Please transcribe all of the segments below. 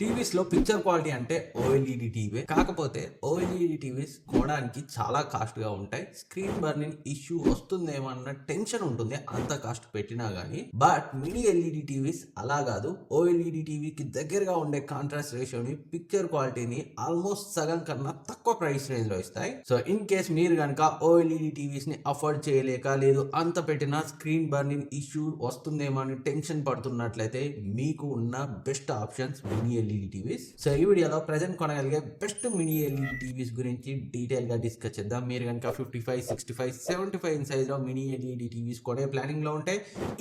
టీవీస్‌లో picture quality అంటే OLED TV. కాకపోతే OLED TVs కొనడానికి చాలా కాస్ట్‌గా ఉంటాయి. స్క్రీన్ బర్నింగ్ ఇష్యూ వస్తుందేమో అన్న టెన్షన్ ఉంటుంది. అంత కాస్ట్ పెట్టినా గానీ. బట్ మినీ ఎల్ఈడీ టీవీస్ అలా కాదు. ఓఎల్ఈడీ టీవీకి దగ్గరగా ఉండే కాంట్రాస్ట్ రేషియోని, పిక్చర్ క్వాలిటీని ఆల్మోస్ట్ సగం కన్నా తక్కువ ప్రైస్ రేంజ్‌లో ఇస్తాయి. సో ఇన్ కేస్ మీరు గనుక ఓఎల్ఈడీ టీవీస్‌ని అఫోర్డ్ చేయలేక లేదు అంత పెట్టినా స్క్రీన్ బర్నింగ్ ఇష్యూ వస్తుందేమో అని టెన్షన్ పడుతున్నట్లయితే మీకు ఉన్న best options mini LED TVs. So ఈ వీడియోలో ప్రెజెంట్ కొనగలిగే బెస్ట్ మినీ ఎల్ఈడి టీవీస్ గురించి డీటెయిల్ గా డిస్కస్ చేద్దాం. మీరు కనుక 55, 65, 75 ఇన్ సైజ్ లో మినీ ఎల్ఈడి టీవీస్ కొనే ప్లానింగ్ లో ఉంటే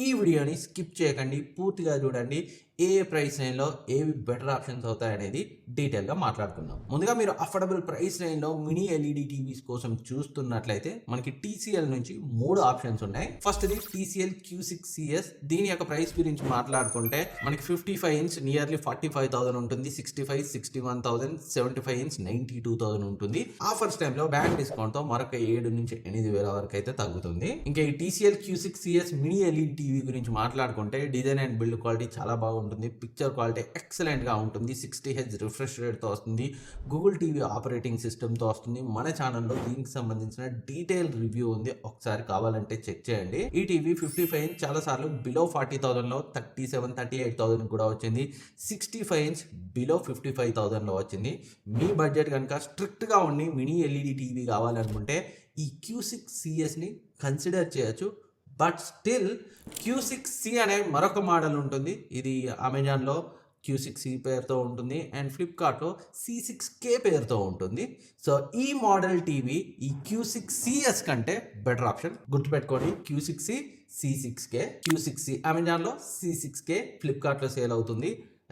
ఈ వీడియోని స్కిప్ చేయకండి, పూర్తిగా చూడండి. ఏ ప్రైస్ రేంజ్ లో ఏవి బెటర్ ఆప్షన్స్ అవుతాయి అనేది డీటెయిల్ గా మాట్లాడుకుందాం. ముందుగా మీరు అఫోర్డబుల్ ప్రైస్ రేంజ్ లో మినీ ఎల్ఈడి టీవీస్ కోసం చూస్తున్నట్లయితే మనకి టీసీఎల్ నుంచి 3 ఆప్షన్స్ ఉన్నాయి. First the TCL Q6CS. దీని యొక్క ప్రైస్ గురించి మాట్లాడుకుంటే మనకి 55 ఇంచ్ నియర్లీ 45,000 ఉంటుంది, 65, 61,000, 75 ఇంచ్ 92,000 ఉంటుంది. ఆఫర్స్ టైంలో బ్యాంక్ డిస్కౌంట్ తో మరొక 7 నుంచి 8,000 వరకు అయితే తగ్గుతుంది. ఇంకా ఈ TCL Q6CS mini LED TV గురించి మాట్లాడుకుంటే డిజైన్ అండ్ బిల్డ్ క్వాలిటీ చాలా బాగుంటుంది. పిక్చర్ క్వాలిటీ ఎక్సలెంట్ గా ఉంటుంది. 60Hz రిఫ్రెష్ రేట్ తో వస్తుంది. గూగుల్ టీవీ ఆపరేటింగ్ సిస్టమ్ తో వస్తుంది. మన ఛానల్లో దీనికి సంబంధించిన డీటెయిల్ రివ్యూ ఉంది, ఒకసారి కావాలంటే చెక్ చేయండి. ఈ టీవీ 55 ఇంచ్ చాలా సార్లు బిలో 40,000 లో 37, 38,000 కూడా వచ్చింది. 65 ఇంచ్ బిలో 55,000 లో వచ్చింది. మీ బడ్జెట్ కనుక స్ట్రిక్ట్ గా ఉండి మినీ ఎల్ఈడి టీవీ కావాలనుకుంటే ఈ Q6CS ని కన్సిడర్ చేయొచ్చు. బట్ స్టిల్ Q6C అనే మరొక మోడల్ ఉంటుంది. ఇది అమెజాన్లో Q6C పేరుతో ఉంటుంది అండ్ ఫ్లిప్కార్ట్లో C6K పేరుతో ఉంటుంది. సో ఈ మోడల్ టీవీ ఈ Q6CS కంటే బెటర్ ఆప్షన్. గుర్తుపెట్టుకోండి, Q6C, C6K. Q6C అమెజాన్లో, C6K ఫ్లిప్కార్ట్లో సేల్ అవుతుంది.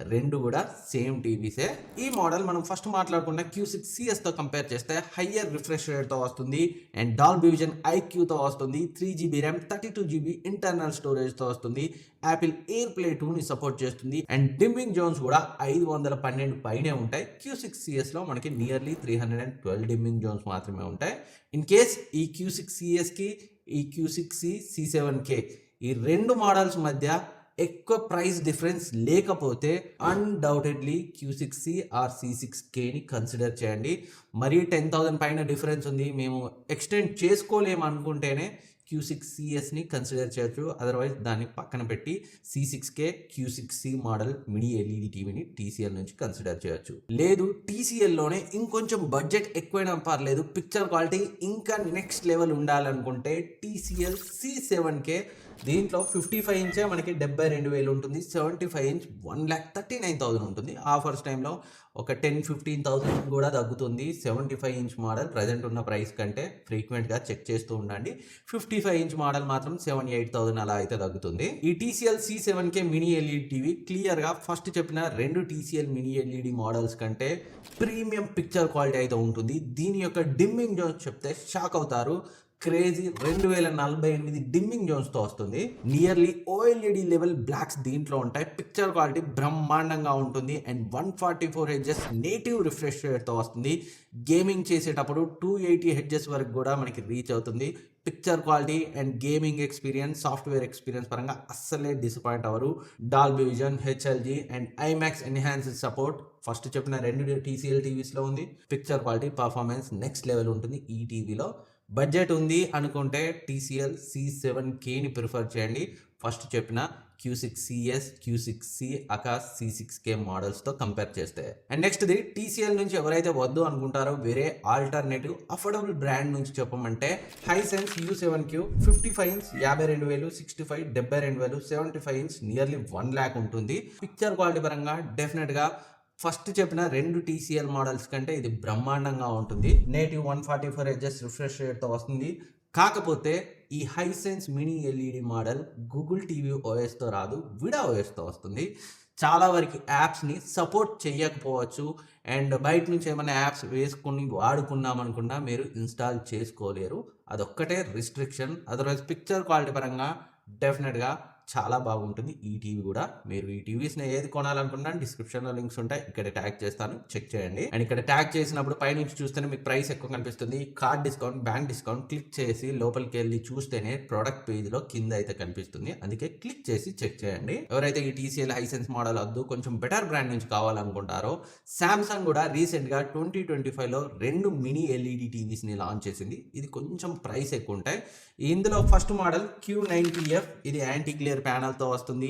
రెండు కూడా సేమ్ టీవీసే. ఈ మోడల్ మనం ఫస్ట్ మాట్లాడుకున్న Q6CS తో కంపేర్ చేస్తే హయ్యర్ రిఫ్రెష్ రేట్ తో వస్తుంది అండ్ డాల్బీ విజన్ IQ తో వస్తుంది. 3GB RAM, 32GB internal storage తో వస్తుంది. యాపిల్ ఎయిర్ ప్లే 2ని సపోర్ట్ చేస్తుంది అండ్ డిమ్మింగ్ జోన్స్ కూడా 512 పైనే ఉంటాయి. Q6CS లో మనకి నియర్లీ 312 డిమ్మింగ్ జోన్స్ మాత్రమే ఉంటాయి. ఇన్ కేస్ ఈ Q6CS కి ఈ Q6C, C7K ఈ రెండు మోడల్స్ మధ్య ఎక్కువ ప్రైస్ డిఫరెన్స్ లేకపోతే అన్డౌటెడ్లీ Q6C ఆర్ C6Kని కన్సిడర్ చేయండి. మరీ 10,000 పైన డిఫరెన్స్ ఉంది, మేము ఎక్స్టెండ్ చేసుకోలేము అనుకుంటేనే Q6CS ని కన్సిడర్ చేయొచ్చు. అదర్వైజ్ దాన్ని పక్కన పెట్టి C6K, Q6C model mini LED టీవీని TCL నుంచి కన్సిడర్ చేయొచ్చు. లేదు TCLలోనే ఇంకొంచెం బడ్జెట్ ఎక్కువైనా పర్లేదు, పిక్చర్ క్వాలిటీ ఇంకా నెక్స్ట్ లెవెల్ ఉండాలనుకుంటే TCL C7K. దీంట్లో 55 ఇంచే మనకి 72,000 ఉంటుంది. 75 ఇంచ్ 1,39,000 ఉంటుంది. ఆఫర్స్ టైంలో ఒక 10-15,000 కూడా తగ్గుతుంది. 75 ఇంచ్ మోడల్ ప్రజెంట్ ఉన్న ప్రైస్ కంటే ఫ్రీక్వెంట్గా చెక్ చేస్తూ ఉండండి. 55 ఇంచ్ మోడల్ మాత్రం 78,000 అలా అయితే తగ్గుతుంది. ఈ TCL C7K mini LED TV క్లియర్గా ఫస్ట్ చెప్పిన రెండు TCL మినీ ఎల్ఈడి మోడల్స్ కంటే ప్రీమియం పిక్చర్ క్వాలిటీ అయితే ఉంటుంది. దీని యొక్క డిమ్మింగ్ జోన్స్ చెప్తే షాక్ అవుతారు. క్రేజీ 2048 డిమ్మింగ్ జోన్స్ తో వస్తుంది. నియర్లీ ఓఎల్ఈడి లెవెల్ బ్లాక్స్ దీంట్లో ఉంటాయి. పిక్చర్ క్వాలిటీ బ్రహ్మాండంగా ఉంటుంది and 144 Hz native refresh rate తో వస్తుంది. గేమింగ్ చేసేటప్పుడు 280 Hz వరకు కూడా మనకి రీచ్ అవుతుంది. Picture quality and gaming experience, software experience పరంగా అస్సలే డిసప్పాయింట్ అవ్వరు. Dolby vision, HLG and IMAX enhanced support first చెప్పిన రెండు TCL టీవీస్లో ఉంది. Picture quality, performance next level ఉంటుంది ఈ టీవీలో. బడ్జెట్ ఉంది అనుకుంటే TCL C7Kని ప్రిఫర్ చేయండి. ఫస్ట్ చెప్పిన Q6CS, Q6C C6K మోడల్స్తో కంపేర్ చేస్తే. అండ్ నెక్స్ట్ది TCL నుంచి ఎవరైతే వద్దు అనుకుంటారో వేరే ఆల్టర్నేటివ్ అఫోర్డబుల్ బ్రాండ్ నుంచి చెప్పమంటే Hisense U7Q. 55 inch 52,000, 65 72,000, 75 inch nearly 1 lakh ఉంటుంది. పిక్చర్ క్వాలిటీ పరంగా డెఫినెట్గా ఫస్ట్ చెప్పిన రెండు TCL మోడల్స్ కంటే ఇది బ్రహ్మాండంగా ఉంటుంది. నేటివ్ 144 Hz రిఫ్రెష్ రేట్తో వస్తుంది. కాకపోతే ఈ Hisense mini LED model Google TV OSతో రాదు, విడా OSతో వస్తుంది. చాలా వరకు యాప్స్ని సపోర్ట్ చేయకపోవచ్చు అండ్ బయట నుంచి ఏమైనా యాప్స్ వేసుకుని వాడుకున్నామనుకున్నా మీరు ఇన్స్టాల్ చేసుకోలేరు. అదొక్కటే రిస్ట్రిక్షన్. అదర్వైజ్ పిక్చర్ క్వాలిటీ పరంగా డెఫినెట్గా చాలా బాగుంటుంది ఈ టీవీ కూడా. మీరు ఈ టీవీస్ ని ఏది కొనాలనుకున్నా డిస్క్రిప్షన్ లో లింక్స్ ఉంటాయి, ఇక్కడ ట్యాగ్ చేస్తాను, చెక్ చేయండి. అండ్ ఇక్కడ ట్యాగ్ చేసినప్పుడు పైనుంచి చూస్తేనే మీకు ప్రైస్ ఎక్కువ కనిపిస్తుంది. Card discount, bank discount click చేసి లోపలికి వెళ్ళి చూస్తేనే ప్రొడక్ట్ పేజ్ లో కింద అయితే కనిపిస్తుంది. అందుకే క్లిక్ చేసి చెక్ చేయండి. ఎవరైతే ఈ TCL హైసెన్స్ మోడల్ వద్దు, కొంచెం బెటర్ బ్రాండ్ నుంచి కావాలనుకుంటారో, సామ్సంగ్ కూడా రీసెంట్ గా 2025 లో 2 మినీ ఎల్ఈడి టీవీస్ ని లాంచ్ చేసింది. ఇది కొంచెం ప్రైస్ ఎక్కువ ఉంటాయి. ఇందులో ఫస్ట్ మోడల్ Q90F, ఇది యాంటీ గ్లేర్ ప్యానల్ తో వస్తుంది.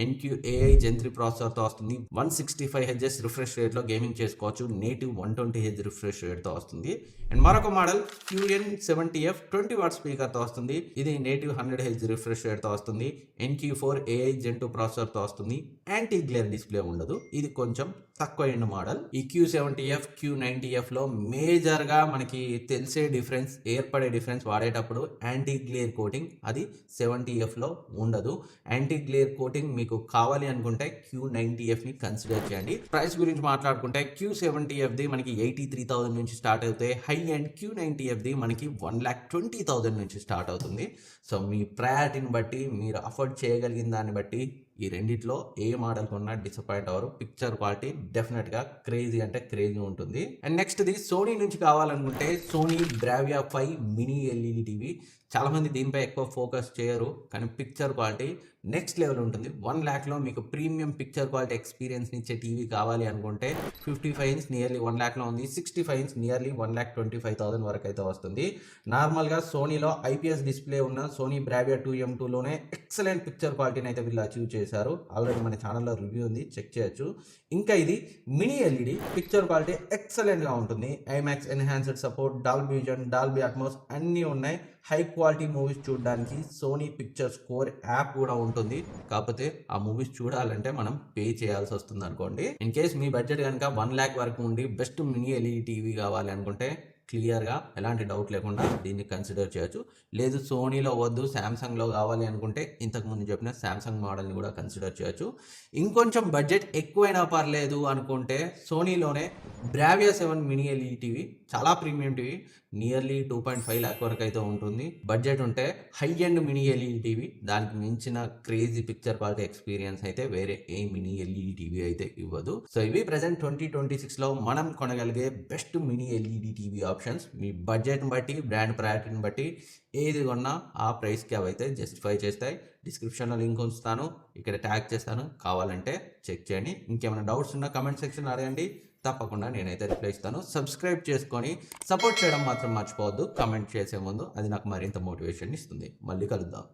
NQ-AI Gen 3 ప్రాసెసర్ తో వస్తుంది. 165 Hz రిఫ్రెష్ రేట్ లో గేమింగ్ చేసుకోవచ్చు. నేటివ్ 120 Hz రిఫ్రెష్ రేట్ తో వస్తుంది. అండ్ మరొక మోడల్ QN70F 20 వాట్ స్పీకర్ తో వస్తుంది. ఇది నేటివ్ 100 Hz రిఫ్రెష్ రేట్ తో వస్తుంది. NQ4-AI Gen 2 ప్రాసెసర్ తో వస్తుంది. యాంటీ గ్లేర్ డిస్ప్లే ఉండదు. ఇది కొంచెం తక్కువ ఎండ్ మోడల్. ఈ Q70F, Q90F లో మేజర్ గా మనకి తెలిసే డిఫరెన్స్, ఏర్పడే డిఫరెన్స్ వాడేటప్పుడు యాంటీ గ్లేర్ కోటింగ్, అది 70F లో ఉండదు. యాంటీ గ్లేర్ కోటింగ్ మీకు కావాలి అనుకుంటే Q90F ని కన్సిడర్ చేయండి. ప్రైస్ గురించి మాట్లాడుకుంటే Q70F ది మనకి 83,000 నుంచి స్టార్ట్ అవుతాయి. హై అండ్ Q90F ది మనకి 1,20,000 నుంచి స్టార్ట్ అవుతుంది. సో మీ ప్రయారిటీని బట్టి, మీరు అఫోర్డ్ చేయగలిగిన దాన్ని బట్టి ఈ రెండిట్లో ఏ మోడల్ కొన్నా డిసప్పాయింట్ అవ్వరు. పిక్చర్ క్వాలిటీ డెఫినెట్ గా క్రేజీ అంటే క్రేజీ ఉంటుంది. అండ్ నెక్స్ట్ ది సోనీ నుంచి కావాలనుకుంటే Sony Bravia 5 mini LED TV. చాలా మంది దీనిపై ఎక్కువ ఫోకస్ చేయరు, కానీ పిక్చర్ క్వాలిటీ నెక్స్ట్ లెవెల్ ఉంటుంది. 1 lakh లో మీకు ప్రీమియం పిక్చర్ క్వాలిటీ ఎక్స్పీరియన్స్ ఇచ్చే టీవీ కావాలి అనుకుంటే 55 ఇంచ్ నియర్లీ 1 lakh లో ఉంది. 65 ఇంచ్ నియర్లీ 1,25,000 వరకు అయితే వస్తుంది. నార్మల్గా సోనీలో IPS డిస్ప్లే ఉన్న సోనీ బ్రావియా 2M2 లోనే ఎక్సలెంట్ పిక్చర్ క్వాలిటీని అయితే వీళ్ళు అచీవ్ చేశారు. ఆల్రెడీ మన ఛానల్లో రివ్యూ ఉంది, చెక్ చేయొచ్చు. ఇంకా ఇది mini LED, picture quality excellent గా ఉంటుంది. IMAX enhanced support, Dolby vision, Dolby Atmos అన్నీ ఉన్నాయి. హై క్వాలిటీ మూవీస్ చూడడానికి సోనీ పిక్చర్ స్కోర్ యాప్ కూడా ఉంటుంది. కాకపోతే ఆ మూవీస్ చూడాలంటే మనం పే చేయాల్సి వస్తుంది అనుకోండి. ఇన్ కేస్ మీ బడ్జెట్ కనుక 1 lakh వరకు ఉండి బెస్ట్ మినీ ఎల్ఈడి టీవీ కావాలి అనుకుంటే క్లియర్గా ఎలాంటి డౌట్ లేకుండా దీన్ని కన్సిడర్ చేయొచ్చు. లేదు సోనీలో వద్దు, శాంసంగ్లో కావాలి అనుకుంటే ఇంతకుముందు చెప్పిన శాంసంగ్ మోడల్ని కూడా కన్సిడర్ చేయొచ్చు. ఇంకొంచెం బడ్జెట్ ఎక్కువైనా పర్లేదు అనుకుంటే సోనీలోనే బ్రావియా 7 మినీ ఎల్ఈడి టీవీ, చాలా ప్రీమియం టీవీ, నియర్లీ 2.5 lakh వరకు అయితే ఉంటుంది. బడ్జెట్ ఉంటే high and mini LED TV, దానికి మించిన క్రేజీ పిక్చర్ క్వాలిటీ ఎక్స్పీరియన్స్ అయితే వేరే ఏ మినీ ఎల్ఈడి టీవీ అయితే ఇవ్వదు. సో ఇవి ప్రెసెంట్ 2026 లో మనం కొనగలిగే best mini LED TV options. మీ బడ్జెట్ని బట్టి, బ్రాండ్ ప్రయారిటీని బట్టి ఏది కొన్నా ఆ ప్రైస్కి అవైతే జస్టిఫై చేస్తాయి. డిస్క్రిప్షన్లో లింక్ ఉంచుతాను, ఇక్కడ ట్యాగ్ చేస్తాను, కావాలంటే చెక్ చేయండి. ఇంకేమైనా డౌట్స్ ఉన్నా కమెంట్ సెక్షన్ అడగండి, తప్పకుండా నేనైతే రిప్లై ఇస్తాను. సబ్స్క్రైబ్ చేసుకొని సపోర్ట్ చేయడం మాత్రం మర్చిపోవద్దు. కమెంట్ చేసే ముందు అది నాకు మరింత మోటివేషన్ ఇస్తుంది. మళ్ళీ కలుద్దాం.